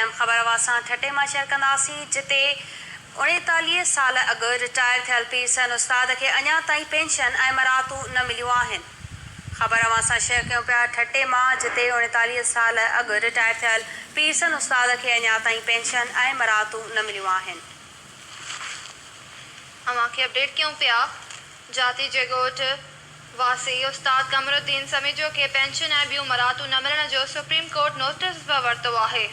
अहम ख़बर वासां ठटे मां शेयर कंदासीं, जिते 39 साल अॻु रिटायर थियल पीरसन उस्ताद खे अञा ताईं पेंशन ऐं मरातूं न मिलियूं आहिनि। ख़बर वासां शेयर कयूं पिया ठटे मां, जिते 39 साल अॻु रिटायर थियल पीरसन उस्ताद खे अञा ताईं पेंशन ऐं मरातूं न मिलियूं आहिनि। अवांखे अपडेट कयूं पिया जाती जेगोट वासी उस्ताद कमरुद्दीन समीजो खे पेंशन ऐं ॿियूं मरातूं न मिलण जो सुप्रीम कोर्ट नोटिस बि वरितो आहे।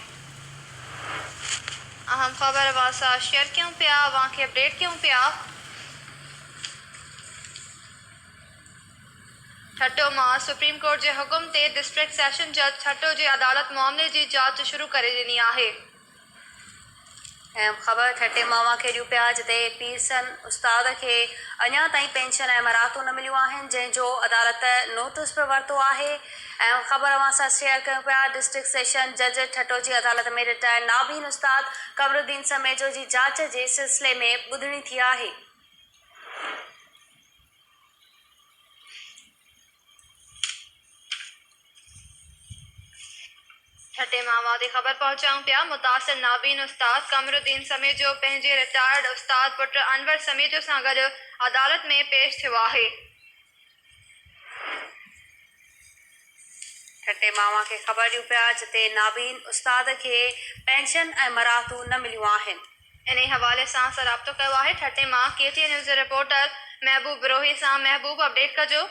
अहम ख़बर वासा शेयर कयूं पिया, अवांखे अपडेट कयूं पिया ठटो मां सुप्रीम कोर्ट जे हुकुम ते डिस्ट्रिक्ट सेशन जज ठटो जी अदालत मामले जी जांच शुरू करे ॾिनी आहे। अहम ख़बर ठटे मावा खे ॾियूं पिया, जिते पीरसन उस्ताद खे अञा ताईं पेंशन ऐं मरातूं न मिलियूं आहिनि, जंहिंजो अदालत नोटिस बि वरितो आहे। ऐं ख़बर असां शेयर कयूं पिया डिस्ट्रिक्ट सेशन जज ठटो जी अदालत में रिटायर नाबीन उस्ताद कमरुद्दीन समेजो जी जांच जे सिलसिले में ॿुधणी थी आहे। ठटे मावा ते ख़बर पहुचाऊं पिया मुतासिर नाबीन उस्ताद कमरुद्दीन समेजो पंहिंजे रिटायर्ड उस्ताद पुट अनवर समेजो सां गॾु अदालत में पेश थियो आहे। ठटे मावा खे ख़बर ॾियूं पिया, जिते नाबीन उस्ताद खे पेंशन ऐं मरातूं न मिलियूं आहिनि। इन हवाले सां राब्तो कयो आहे ठटे मां KTN न्यूज़ रिपोर्टर महबूब बिरोही सां। महबूब, अपडेट कजो।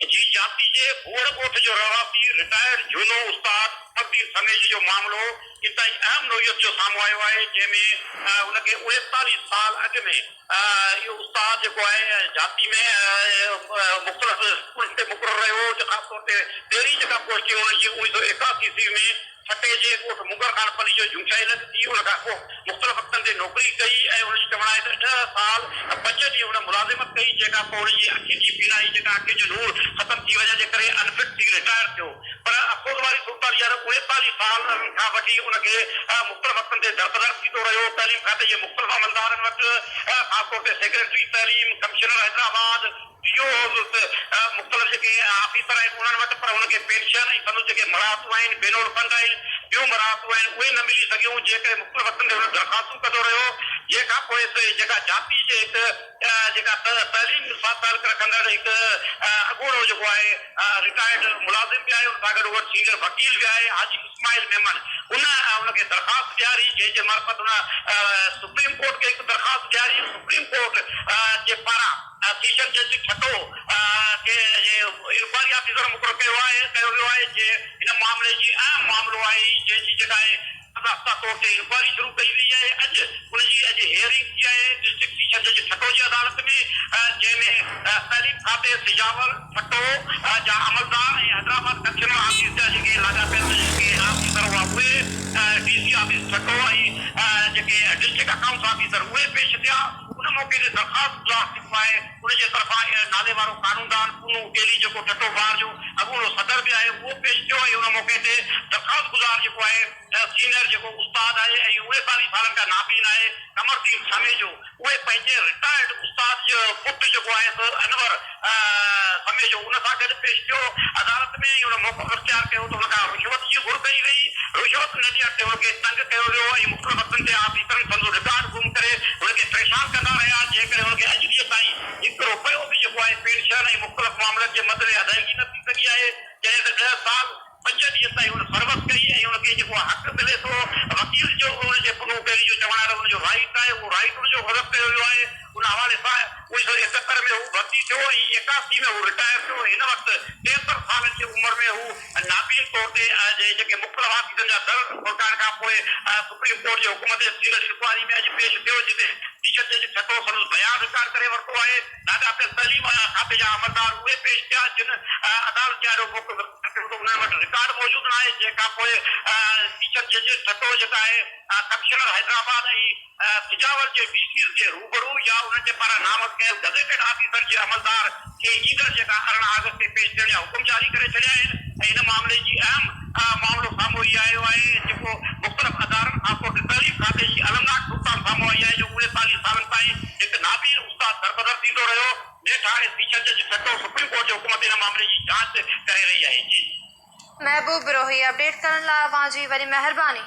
जी, जाती जे बोड़कोट जो रवासी रिटायर्ड जूनो उस्ताद कमरुद्दीन समेज जो मामलो इताई अहम नोयत जो साम्हूं आयो आहे, जंहिंमें उनखे 39 साल अॻु में इहो उस्ताद जेको आहे जाती में मुख़्तलिफ़ स्कूल ते मुक़ररु रहियो, ख़ासि तौर ते पहिरीं जेका पोस्टिंग हुनजी 1981 ईस्वी में ठटे जे ॻोठ मुगर खान पली जो झुंझाइल थी। उन खां पोइ मुख़्तलिफ़ वक़्तनि ते नौकिरी कई ऐं उनजी चवण आहे त 10 साल 5 ॾींहं हुन मुलाज़िमत कई, जेका पोइ हुनजी अखि जी बीनाई, जेका अखि जो नूर ख़तम थी वञण जे करे अनफिट थी रिटायर थियो। पर अफ़सोस वारी सूरत इहा 39 साल खां वठी उनखे मुख़्तलिफ़ वक़्तनि ते दरबदर थींदो रहियो। तइलीम खाते जे मुख़्तलिफ़ अमलदारनि वटि, ख़ासि तौर ते सेक्रेटरी तइलीम, कमिश्नर हैदराबाद, मुख़्तलिफ़ जेके ऑफिसर आहिनि उन्हनि वटि, पर हुनखे पेंशन ऐं संदसि जेके मरातूं आहिनि, बेनोल फंड आहिनि, ॿियूं मरातूं आहिनि, उहे न मिली सघियूं, जे करे मुख़्तलिफ़ वक़्तनि ते हुन दरख़्वास्तूं कंदो रहियो। जंहिंखां पोइ जेका जाती जे हिकु जेका तइलीम सां तालुक रखंदड़ हिकु अॻूणो जेको आहे रिटायर्ड मुलाज़िम बि आहे, उन सां गॾु उहो सीनियर वकील बि आहे, हाजी इस्माइल मेमन, उनखे दरख़्वास्त ॾियारी, जंहिंजे मार्फत हुन सुप्रीम कोर्ट खे हिकु दरख़्वास्त ॾियारी। सुप्रीम कोर्ट जे पारां सेशन जज ठटो खे इंक्वायरी ऑफिसर मुक़ररु कयो वियो आहे, जे हिन मामले जी अहम मामलो आहे, जंहिंजी जेका आहे रास्ता तौर ते इंक्वायरी शुरू कई वई आहे। अॼु हियरिंग थी आहे डिस्ट्रिक्ट सेशन जज ठटो जी अदालत में, जंहिंमें तइलीम खाते सिजावर ठटो जा अमलदार ऐं हैदराबाद कमिश्नर ऑफिस जा जेके लाॻापियल जेके ऑफिसर हुआ उहे, DC ऑफिस ठटो ऐं जेके डिस्ट्रिक्ट अकाउंट्स ऑफिसर उहे पेश थिया। उन मौक़े ते दरख़्वास्त गुज़ार जेको आहे उनजे तरफ़ां नाले वारो कानूनदान पूनो टेली जेको ठटो बार जो अॻूणो सदर बि आहे उहो पेश थियो। ऐं उन मौक़े ते दरख़्वास्त गुज़ार जेको आहे सीनियर जेको उस्ताद आहे ऐं 39 सालनि खां नाबीन आहे कमरुद्दीन समेजो, उहे पंहिंजे रिटायर्ड उस्ताद जो पुटु जेको आहे अनवर समेजो उन सां गॾु पेश थियो अदालत में। ऐं उन मौक़ो इख़्तियार कयो त हुन खां रिश्वत जी घुर कई वई। रिश्वत न ॾियण ते हुनखे तंग कयो वियो ऐं मुख़्तलिफ़ वक़्तनि ते ऑफिसरनि संदो रिकॉर्ड गुम करे हुनखे परेशान कंदा रहिया, जंहिं करे हुनखे अॼु ॾींहं ताईं हिकु रुपयो बि जेको आहे पेंशन ऐं मुख़्तलिफ़ मामलनि जे मदरे अदायगी न थी सघी आहे। जंहिं त 10 साल 5 ॾींहं ताईं हुन सर्विस कई ऐं हुनखे जेको हक़ मिले थो वकील जो हुनजे पुनो पहिरीं जो चवण आहे हुनजो राइट आहे, उहो राइट हुनजो गलत कयो वियो आहे। उन हवाले सां 1971 में हू भर्ती थियो ऐं 81 में हू रिटायर थियो। हिन वक़्तु 73 सालनि जी उमिरि में हू नाबीन तौर ते जेके मुख़्तलिफ़ ऑफिसनि जा दर खुलकाइण खां पोइ सुप्रीम कोर्ट जे हुकुम ते सीरियल इंक्वायरी में अॼु पेश थियो, जिते सेशन जज ठटो संदसि बयान रिकॉर्ड करे वरितो आहे। लाॻापियल तइलीम खाते जा अमलदार उहे पेश थिया, जिन अदालत जो मौक़ो उन्हनि वटि रिकॉर्ड मौजूदु न आहे। जंहिंखां पोइ सेशन जज ठटो जेका आहे कमिश्नर हैदराबाद ऐं सिजावर जे DC जे रूबरू या उन्हनि जे पारां नामज़द कयल गज़ेटेड ऑफिसर जे अमलदार खे ईंदड़ जेका 18 अगस्त ते पेश थियण जा हुकुम जारी करे छॾिया आहिनि। ऐं हिन मामले जी अहम मामलो साम्हूं ई आयो आहे, जेको मुख़्तलिफ़ अदालतनि ख़ासि तौर ते तइलीम खाते जी अलमनाक नुक़सान साम्हूं आई आहे, जो 39 सालनि ताईं हिकु नाबीन उस्ताद दरबदर थींदो रहियो। नेठि हाणे सेशन जज ठटो सुप्रीम कोर्ट जे हुकुम ते हिन मामले जी जांच करे रही आहे। जी महबूब बिरोही, अपडेट करण लाइ अवां जी वॾी महिरबानी।